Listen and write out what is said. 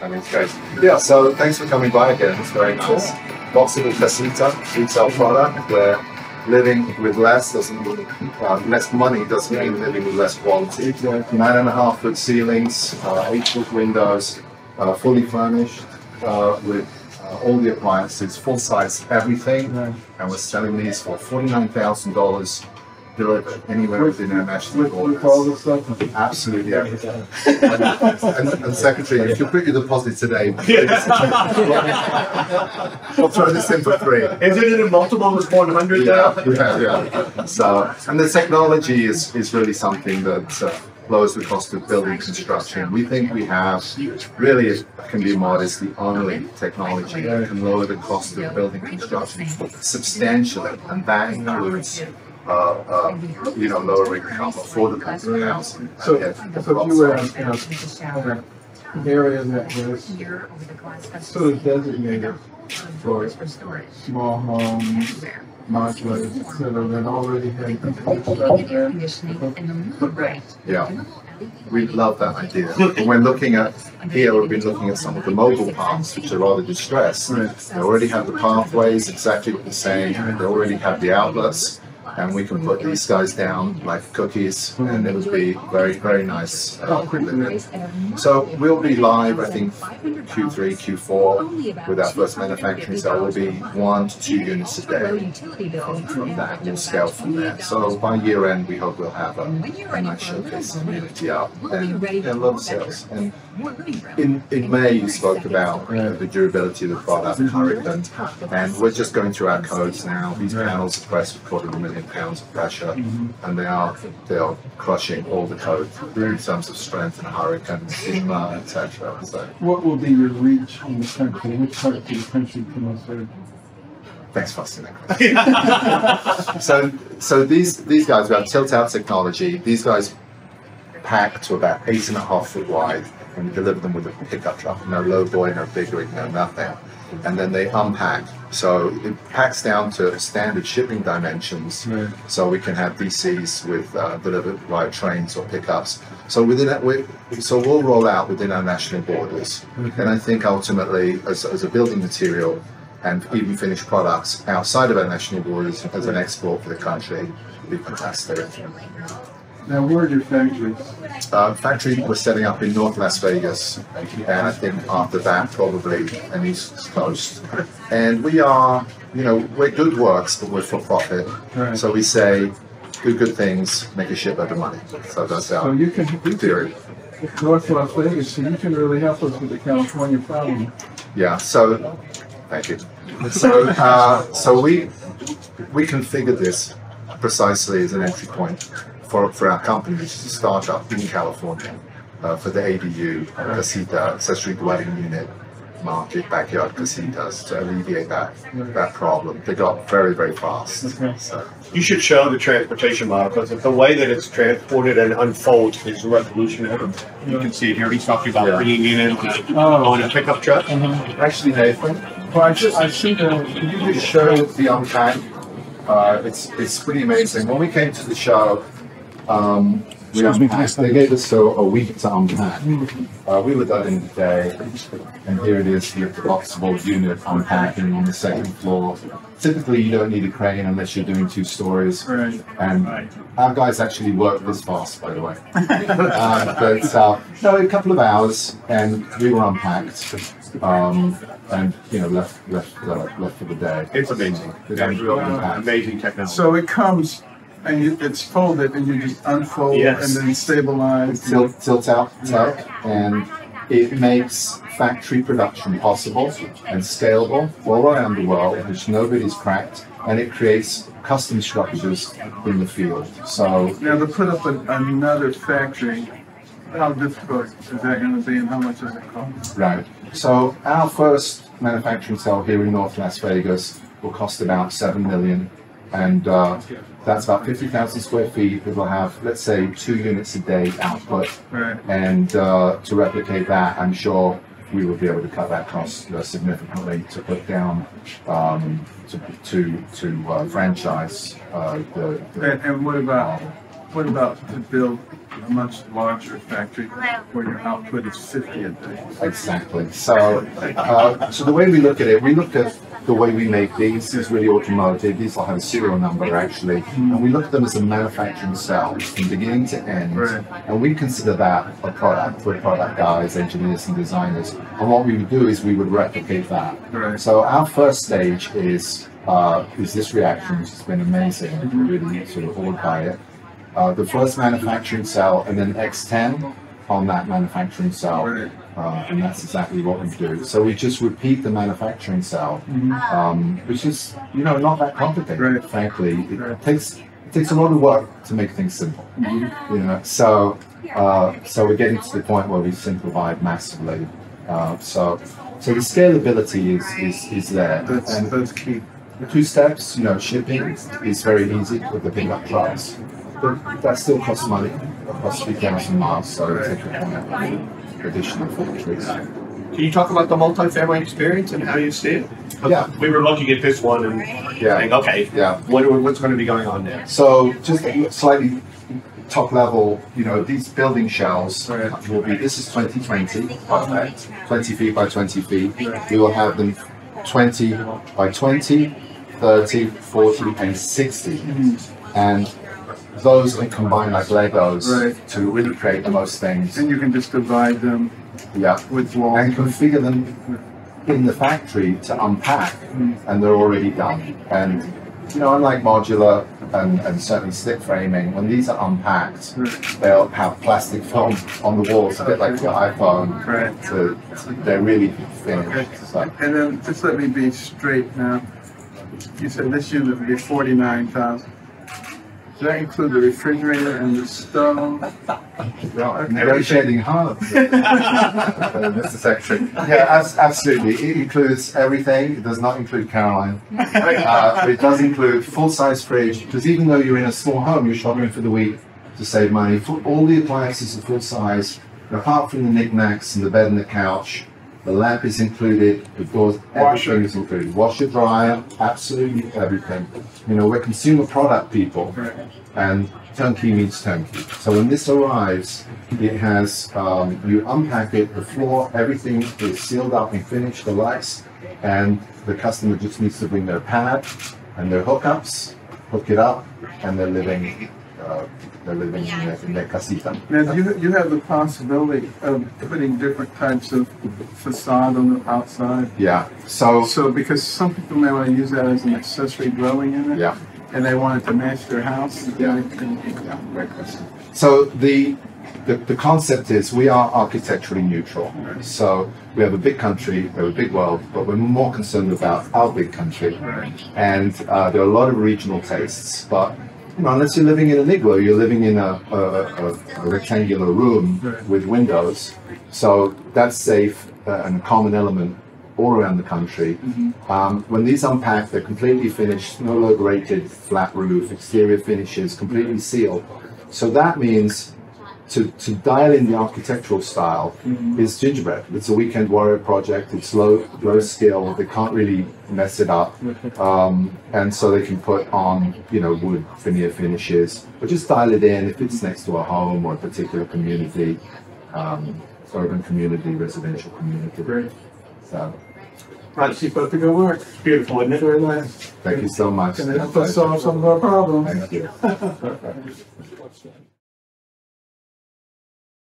It's great. Yeah, so thanks for coming by again. It's very nice. Boxabl Casita, retail product where living with less doesn't less money doesn't mean living with less quality. 9.5-foot ceilings, 8-foot windows, fully furnished with all the appliances, full size everything, and we're selling these for $49,000 delivered anywhere within our national borders. Absolutely everything. And Secretary, if you put your deposit today, we'll throw this in for free. Is it in a multiple of 100 now? Yeah. So, and the technology is really something that lowers the cost of building construction. We think we have, really, it can be modest, the only technology that can lower the cost of building construction substantially, and that includes lower income, affordable housing. So if you were in an area that was sort of designated for small homes, modulars, etc., that already had yeah, we love that idea. When we're looking at here, we've been looking at some of the mobile parks, which are rather distressed. They already have the pathways exactly what you're saying. They already have the outlets. And we can put these guys down like cookies, and it would be very, very nice. So we'll be live, I think, Q3, Q4 with our first manufacturing. So we'll be 1 to 2 units a day from that. We'll scale from there. So by year end, we hope we'll have a nice showcase community up and a lot of sales. And in May, you spoke about the durability of the product, hurricane, and we're just going through our codes now. These panels are pressed with 250,000 pounds of pressure, and they are crushing all the code in terms of strength and hurricane, stigma, etc. So, what will be your reach in the country? Which part of the country can you serve? Thanks for asking that. So these guys, we have tilt-out technology. These guys pack to about 8.5 foot wide, and we deliver them with a pickup truck. No low boy, no big rig, no nothing. And then they unpack. So it packs down to standard shipping dimensions, so we can have DCs with delivered via trains or pickups. So within that, we'll roll out within our national borders. And I think ultimately, as a building material and even finished products outside of our national borders as an export for the country, would be fantastic. Now, where are your factories? Factory we're setting up in North Las Vegas, and I think after that probably an East Coast. And we are, we're good works, but we're for profit. Right. So we say, do good things, make a shitload of money. So that's our theory. North Las Vegas, so you can really help us with the California problem. Yeah. So, thank you. So we configured this precisely as an entry point for our company, which is a startup in California, for the ADU, casita, accessory dwelling unit market, backyard casitas, to alleviate that problem. They got very, very fast. Okay. So. You should show the transportation model, because the way that it's transported and unfolds is revolutionary. You can see it here. He's talking about bringing it in on a pickup truck. Actually, Nathan, Well, I see can you just show the unpack? It's pretty amazing. When we came to the show, we unpacked. They gave us a week to unpack. We were done in a day, and here it is, the Boxabl unit unpacking on the second floor. Typically, you don't need a crane unless you're doing 2 stories. Right. And our guys actually work this fast, by the way. No, a couple of hours, and we were unpacked. And left for the day. It's amazing. Amazing technology. So it comes and it's folded, and you just unfold and then stabilize. Tilt out tech, and it makes factory production possible and scalable all around the world, which nobody's cracked, and it creates custom structures in the field. So now to put up another factory, how difficult is that going to be, and how much does it cost? Right. So our first manufacturing cell here in North Las Vegas will cost about $7 million, and that's about 50,000 square feet. It will have, let's say, 2 units a day output. Right. And to replicate that, I'm sure we will be able to cut that cost significantly to put down to franchise the and what about what about to build a much larger factory where your output is 50 a day? Exactly. So, so the way we look at it, we look at the way we make these is really automotive. These will have a serial number actually, and we look at them as a manufacturing cell from beginning to end. Right. And we consider that a product. We're product guys, engineers, and designers. And what we would do is we would replicate that. Right. So our first stage is this reaction, which has been amazing. We're really sort of awed by it. The first manufacturing cell, and then X10 on that manufacturing cell. Right. And that's exactly what we do. So we just repeat the manufacturing cell, which is, you know, not that complicated. Right. Frankly, it takes a lot of work to make things simple. You know, so we're getting to the point where we simplified massively. So the scalability is there. That's key. The 2 steps, you know, shipping is very easy with the pickup trucks, but that still costs money. It costs 3,000 miles, so it takes additional factories. Can you talk about the multifamily experience and how you see it? Yeah. We were looking at this one and saying, okay, what's going to be going on there? So just slightly top level, you know, these building shells will be, this is 2020, perfect, 20 feet by 20 feet. We will have them 20 by 20, 30, 40, and 60. And those are combined like Legos to really create the most things. And you can just divide them with walls. And configure them in the factory to unpack, and they're already done. And you know, unlike modular and certainly stick framing, when these are unpacked, they'll have plastic film on the walls, a bit like your iPhone. They're really finished. So. And then just let me be straight now. You said this unit would be 49,000. Does that include the refrigerator and the stove? Negotiating hard. Mr. Secretary. Yeah, absolutely. It includes everything. It does not include Caroline. It does include full-size fridge, because even though you're in a small home, you're shopping for the week to save money. All the appliances are full-size, apart from the knickknacks and the bed and the couch. The lamp is included, the doors, everything is included. Washer, dryer, absolutely everything. You know, we're consumer product people, and turnkey means turnkey. So when this arrives, it has, you unpack it, the floor, everything is sealed up and finished, the lights, and the customer just needs to bring their pad and their hookups, hook it up, and they're living in their casita. Now, you have the possibility of putting different types of facade on the outside. Yeah. So because some people may want to use that as an accessory dwelling unit. Yeah. And they want it to match their house. Yeah. Great question. So the concept is we are architecturally neutral. So we have a big country, we have a big world, but we're more concerned about our big country. And there are a lot of regional tastes, but you know, unless you're living in an igloo, you're living in a rectangular room with windows. So that's safe and a common element all around the country. When these unpack, they're completely finished, snow load rated, flat roof, exterior finishes, completely sealed. So that means to dial in the architectural style is gingerbread. It's a weekend warrior project. It's low skill. They can't really mess it up, and so they can put on, you know, wood veneer finishes, or just dial it in if it's next to a home or a particular community, urban community, residential community. Great. So. Right, keep up the good work. Beautiful, isn't it? Very nice. Thank you so much. Can it help us solve some of our problems? Thank you.